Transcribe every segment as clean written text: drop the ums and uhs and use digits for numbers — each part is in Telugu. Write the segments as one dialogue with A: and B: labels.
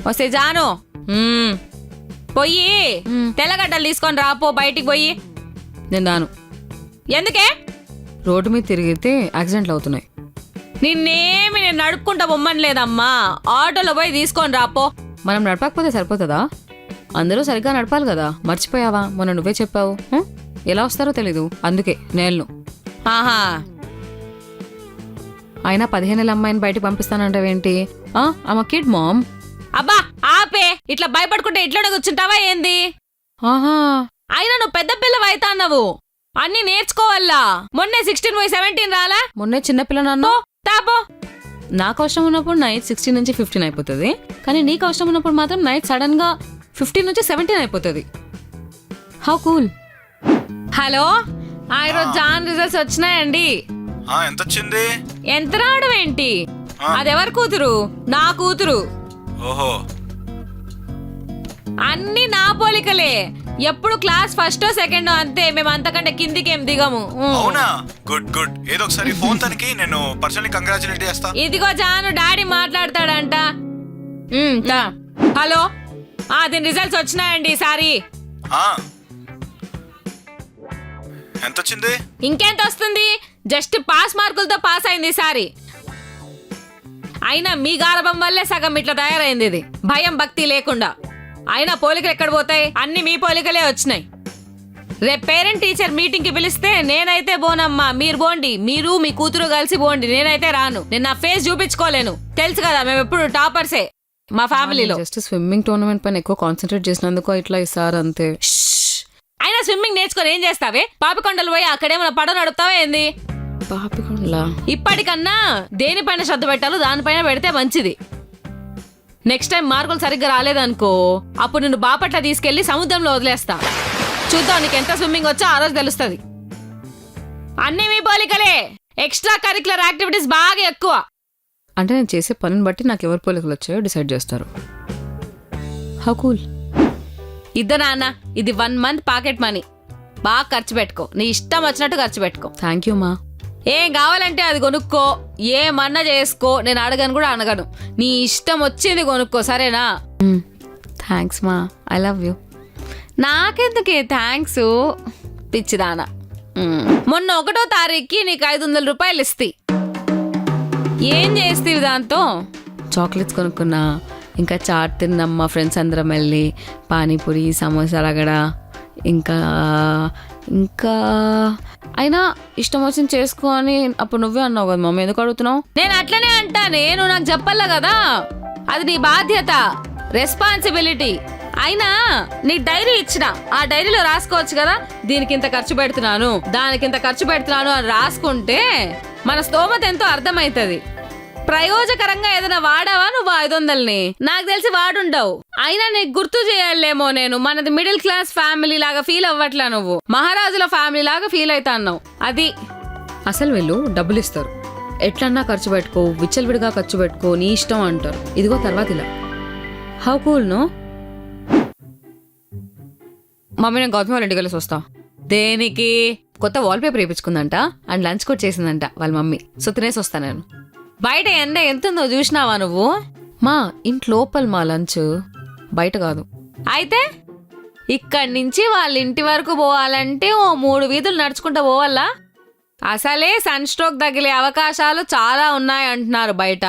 A: వస్తే జాను పొయ్యి తెల్లగడ్డలు తీసుకొని రాపో బయటికి పోయి.
B: నేను దాను.
A: ఎందుకే?
B: రోడ్డు మీద తిరిగితే యాక్సిడెంట్లు అవుతున్నాయి.
A: నిన్నేమి నేను నడుపుకుంటా బొమ్మని లేదమ్మా, ఆటోలో పోయి తీసుకొని రాపో.
B: మనం నడపకపోతే సరిపోతుందా? అందరూ సరిగ్గా నడపాలి కదా. మర్చిపోయావా? మొన్న నువ్వే చెప్పావు. ఎలా వస్తారో తెలీదు, అందుకే నేను.
A: ఆహా,
B: అయినా 15 ఏళ్ళ అమ్మాయిని బయటకు పంపిస్తానంటావేంటి? ఆమె కిడ్ మామ్.
A: అబ్బా ఆపే, ఇట్లా భయపడుకుంటే ఇట్లోనే కూర్చుంటావా ఏంది?
B: ఆహా,
A: అయినా నువ్వు పెద్ద పిల్లవ అవుతా అన్నావు, అన్ని నేర్చుకోవాలా. మొన్నే 16 పోయి 17 రాలా?
B: మొన్నే చిన్నపిల్ల నన్ను
A: తాపో.
B: నాకు అవసరం ఉన్నప్పుడు నైట్ 16 నుంచి 15 అయిపోతుంది, కానీ నీకు అవసరం ఉన్నప్పుడు మాత్రం నైట్ సడన్ గా 15 నుంచి 17 అయిపోతుంది. How cool.
A: హలో, ఈరోజు జాన్ రిజల్ట్స్ వచ్చినాయండి.
C: ఎంత వచ్చింది?
A: ఎంత రావడం ఏంటి? అదెవరి కూతురు? నా కూతురు.
C: ఓహో,
A: అన్ని నా పోలికలే. ఎప్పుడు క్లాస్ ఫస్టో సెకండో అంతే, మేము అంతకంటే కిందికేం దిగము.
C: అవునా? Good good. ఏదో ఒకసారి ఫోన్ తనకి నేను పర్సనల్లీ కంగ్రాచులేట్ చేస్తా.
A: ఇదిగో జాను, డాడీ మాట్లాడతాడంట. హలో, దీని రిజల్ట్స్ వచ్చినాయండి ఈసారి.
C: ఎంత వచ్చింది?
A: ఇంకెంత వస్తుంది? జస్ట్ పాస్ మార్కులతో పాస్ అయింది ఈసారి. అయినా మీ గారభం వల్లే సగం ఇట్లా తయారైంది ఇది, భయం భక్తి లేకుండా. అయినా పోలికలు ఎక్కడ పోతాయి? అన్ని మీ పోలికలే వచ్చినాయి. రేపు పేరెంట్ టీచర్ మీటింగ్ కి పిలిస్తే నేనైతే బోనమ్మా, మీరు బోండి. మీరు మీ కూతురు కలిసి బోండి, నేనైతే రాను. నేను నా ఫేస్ చూపించుకోలేను, తెలుసు కదా, మేము ఎప్పుడు టాపర్సే మా ఫ్యామిలీలో.
B: జస్ట్ స్విమ్మింగ్ టోర్నమెంట్ పైన ఎక్కువ కాన్సన్ట్రేట్ చేసినందుకు ఇట్లా ఇస్తారు అంతే.
A: అయినా స్విమ్మింగ్ నేర్చుకొని ఏం చేస్తావే? పాపికొండలు పోయి అక్కడేమైనా పడవ నడుపుతావా ఏంది?
B: పాపికొండలా?
A: ఇప్పటికన్నా దేనిపైన శ్రద్ధ పెట్టాలో దానిపైన పెడితే మంచిది. నెక్స్ట్ టైం మార్కులు సరిగ్గా రాలేదనుకో, అప్పుడు నిన్ను బాపట్ల తీసుకెళ్లి సముద్రంలో వదిలేస్తా. చూద్దాం నీకు ఎంత స్విమ్మింగ్ వచ్చో ఆ రోజు తెలుస్తుంది. అన్నీ మీ పోలికలే, ఎక్స్ట్రా కరిక్యులర్ యాక్టివిటీస్ బాగా ఎక్కువ.
B: అంటే నేను చేసే పనిని బట్టి నాకు ఎవరి పోలికలు వచ్చాయో డిసైడ్ చేస్తారు. How cool.
A: నాన్న, ఇది 1 month పాకెట్ మనీ. బాగా ఖర్చు పెట్టుకో, నీ ఇష్టం వచ్చినట్టు ఖర్చు పెట్టుకో.
B: థ్యాంక్ యూ మా.
A: ఏం కావాలంటే అది కొనుక్కో, ఏమన్నా చేసుకో, నేను అడగను కూడా అనగను. నీ ఇష్టం వచ్చింది కొనుక్కో, సరేనా?
B: థ్యాంక్స్ మా, ఐ లవ్ యూ.
A: నాకెందుకే థ్యాంక్స్, పిచ్చిదానా. మొన్న 1వ తారీఖుకి నీకు 500 రూపాయలు ఇస్తి. ఏం చేస్తీవి దాంతో?
B: చాక్లెట్స్ కొనుక్కున్నా, ఇంకా చాట్ తిన్నాం మా ఫ్రెండ్స్ అందరం వెళ్ళి, పానీపూరి, సమోసా రగడ, ఇంకా ఇంకా అయినా ఇష్టం వచ్చింది చేసుకో అని అప్పుడు నువ్వే అన్నావు కదా మమ్మీ, ఎందుకు అడుగుతున్నావు?
A: నేను అట్లనే అంటా, నేను నాకు చెప్పాలా కదా, అది నీ బాధ్యత, రెస్పాన్సిబిలిటీ. అయినా నీ డైరీ ఇచ్చిన, ఆ డైరీలో రాసుకోవచ్చు కదా, దీనికి ఇంత ఖర్చు పెడుతున్నాను, దానికి ఇంత ఖర్చు పెడుతున్నాను అని రాసుకుంటే మన స్తోమత ఎంతో అర్థమవుతుంది. ప్రయోజకరంగా ఏదైనా వాడావా నువ్వు 500ని? నాకు తెలిసి వాడుండవు. అయినా నీకు గుర్తు చేయాలేమో, నేను మనది మిడిల్ క్లాస్ ఫ్యామిలీ లాగా ఫీల్ అవ్వట్లా, నువ్వు మహారాజుల ఫ్యామిలీ లాగా ఫీల్ అవుతా అన్నావు. అది
B: అసలు వీళ్ళు డబ్బులు ఇస్తారు, ఎట్లన్నా ఖర్చు పెట్టుకో, విచ్చలవిడిగా ఖర్చు పెట్టుకో, నీ ఇష్టం అంటారు. ఇదిగో తర్వాత ఇలా. How cool no. మమ్మీ నేను గౌతమ్ వాళ్ళ ఇంటికి వెళ్ళేసి వస్తా.
A: దేనికి?
B: కొత్త వాల్ పేపర్ వేయించుకుందంట అండ్ లంచ్ కూడా చేసిందంట వాళ్ళ మమ్మీ, సో తినేసి వస్తా నేను.
A: బయట ఎండ ఎంతుందో చూసినావా నువ్వు?
B: మా ఇంటి లోపల మా లంచ్, బయట కాదు.
A: అయితే ఇక్కడి నుంచి వాళ్ళ ఇంటి వరకు పోవాలంటే ఓ 3 వీధులు నడుచుకుంటూ పోవాలా? అసలే సన్ స్ట్రోక్ తగిలే అవకాశాలు చాలా ఉన్నాయి అంటున్నారు బయట.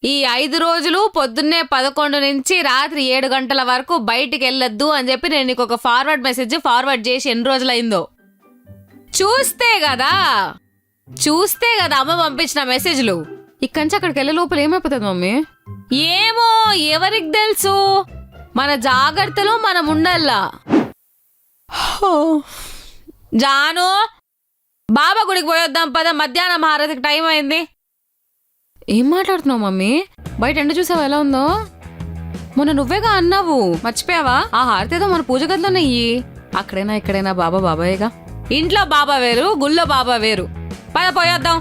A: ఈ 5 రోజులు పొద్దున్నే 11 నుంచి రాత్రి 7 గంటల వరకు బయటికి వెళ్ళొద్దు అని చెప్పి నేను నీకు ఒక ఫార్వర్డ్ మెసేజ్ ఫార్వర్డ్ చేసి ఎన్ని రోజులైందో చూస్తే కదా అమ్మ పంపించిన మెసేజ్లు.
B: ఇక్కడి నుంచి అక్కడికి వెళ్ళే లోపల ఏమైపోతుంది మమ్మీ?
A: ఏమో, ఎవరికి తెలుసు. మన జాగ్రత్తలో మనం ఉండల్లా. జాను, బాబా గుడికి పోయొద్దాం పద, మధ్యాహ్నం హారతికి టైం అయింది.
B: ఏం మాట్లాడుతున్నావు మమ్మీ? బయట ఎండ చూసావా ఎలా ఉందో? మొన్న నువ్వేగా అన్నావు, మర్చిపోయావా? ఆ హారతి ఏదో మన పూజ గదిలోనే ఇయ్యి. అక్కడైనా ఇక్కడైనా బాబా బాబాయేగా.
A: ఇంట్లో బాబా వేరు, గుళ్ళో బాబా వేరు. పద పోయొద్దాం.